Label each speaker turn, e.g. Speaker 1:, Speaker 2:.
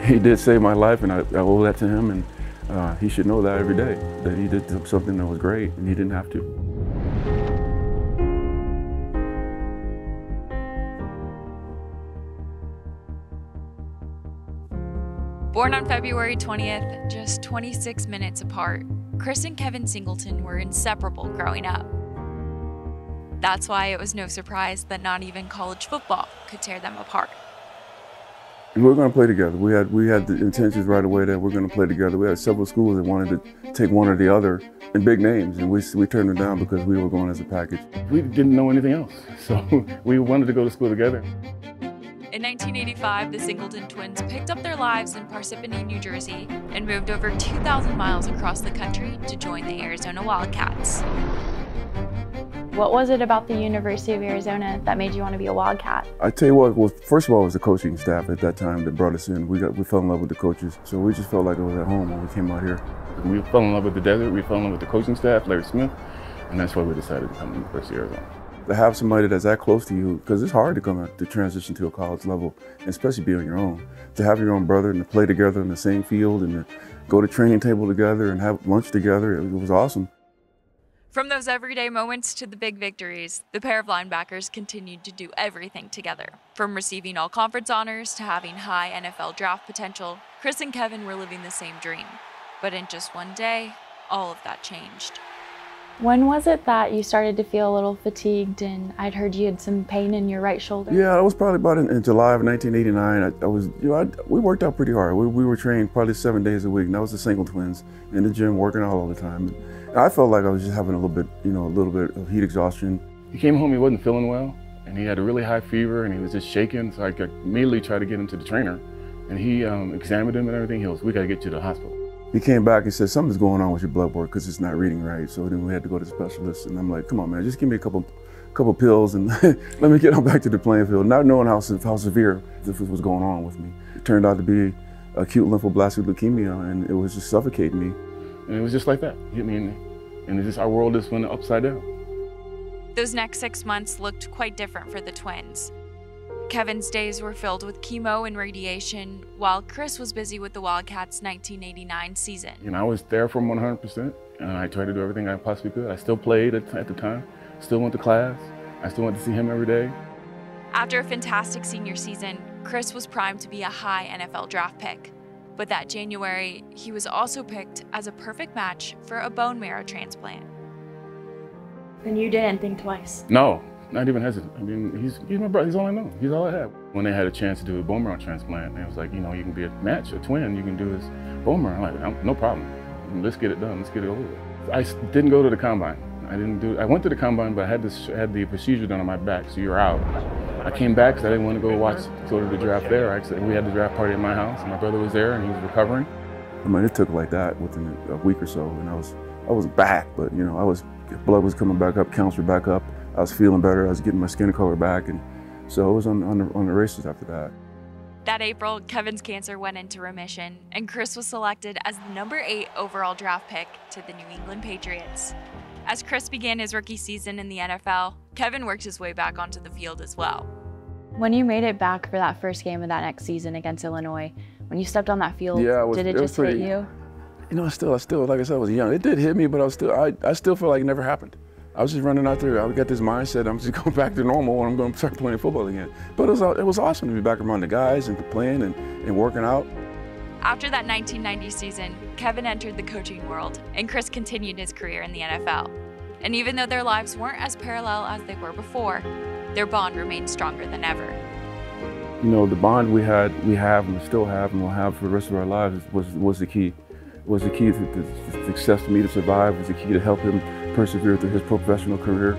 Speaker 1: he did save my life, and I owe that to him, and he should know that every day, that he did something that was great, and he didn't have to.
Speaker 2: Born on February 20th, just 26 minutes apart, Chris and Kevin Singleton were inseparable growing up. That's why it was no surprise that not even college football could tear them apart.
Speaker 1: We were going to play together. We had the intentions right away that we're going to play together. We had several schools that wanted to take one or the other and big names, and we turned them down because we were going as a package. We didn't know anything else, so we wanted to go to school together.
Speaker 2: In 1985, the Singleton twins picked up their lives in Parsippany, New Jersey, and moved over 2,000 miles across the country to join the Arizona Wildcats.
Speaker 3: What was it about the University of Arizona that made you want to be a Wildcat?
Speaker 1: I tell you what, well, first of all, it was the coaching staff at that time that brought us in. We fell in love with the coaches, so we just felt like it was at home when we came out here. We fell in love with the desert, we fell in love with the coaching staff, Larry Smith, and that's why we decided to come to the University of Arizona. To have somebody that's that close to you, because it's hard to come out to transition to a college level, and especially be on your own. To have your own brother and to play together in the same field and to go to training table together and have lunch together, it was awesome.
Speaker 2: From those everyday moments to the big victories, the pair of linebackers continued to do everything together. From receiving all conference honors to having high NFL draft potential, Chris and Kevin were living the same dream. But in just one day, all of that changed.
Speaker 3: When was it that you started to feel a little fatigued, and I'd heard you had some pain in your right shoulder?
Speaker 1: Yeah, it was probably about in July of 1989. We worked out pretty hard. We were trained probably 7 days a week, and that was the single twins in the gym working out all the time. And I felt like I was just having a little bit of heat exhaustion. He came home, he wasn't feeling well, and he had a really high fever, and he was just shaking. So I immediately tried to get him to the trainer, and he examined him and everything. He goes, "We got to get you to the hospital." He came back and said, "Something's going on with your blood work because it's not reading right." So then we had to go to the specialist, and I'm like, "Come on, man, just give me a couple pills and let me get on back to the playing field," not knowing how severe this was going on with me. It turned out to be acute lymphoblastic leukemia, and it was just suffocating me. And it was just like that. It hit me, and our world just went upside down.
Speaker 2: Those next 6 months looked quite different for the twins. Kevin's days were filled with chemo and radiation, while Chris was busy with the Wildcats' 1989 season.
Speaker 1: I was there for 100%, and I tried to do everything I possibly could. I still played at the time, still went to class, I still went to see him every day.
Speaker 2: After a fantastic senior season, Chris was primed to be a high NFL draft pick. But that January, he was also picked as a perfect match for a bone marrow transplant.
Speaker 3: And you didn't think twice?
Speaker 1: No. Not even hesitant. I mean, he's my brother. He's all I know. He's all I have. When they had a chance to do a bone marrow transplant, it was like, you can be a match, a twin. You can do this bone marrow. I'm like, no problem. Let's get it done. Let's get it over with. I didn't go to the combine. I went to the combine, but I had the procedure done on my back, so you're out. I came back because I didn't want to go to the draft there. We had the draft party at my house, and my brother was there, and he was recovering. I mean, it took like that within a week or so, and I was back, but blood was coming back up, counts were back up. I was feeling better. I was getting my skin color back, and so I was on the races after that.
Speaker 2: That April, Kevin's cancer went into remission, and Chris was selected as the number 8 overall draft pick to the New England Patriots. As Chris began his rookie season in the NFL, Kevin worked his way back onto the field as well.
Speaker 3: When you made it back for that first game of that next season against Illinois, when you stepped on that field, did it just hit you?
Speaker 1: I still, like I said, I was young. It did hit me, but I still feel like it never happened. I was just running out there. I got this mindset, I'm just going back to normal and I'm going to start playing football again. But it was awesome to be back around the guys and playing and working out.
Speaker 2: After that 1990 season, Kevin entered the coaching world, and Chris continued his career in the NFL. And even though their lives weren't as parallel as they were before, their bond remained stronger than ever.
Speaker 1: The bond we have and we still have and will have for the rest of our lives was the key. Was the key to success for me to survive, was the key to help him persevere through his professional career.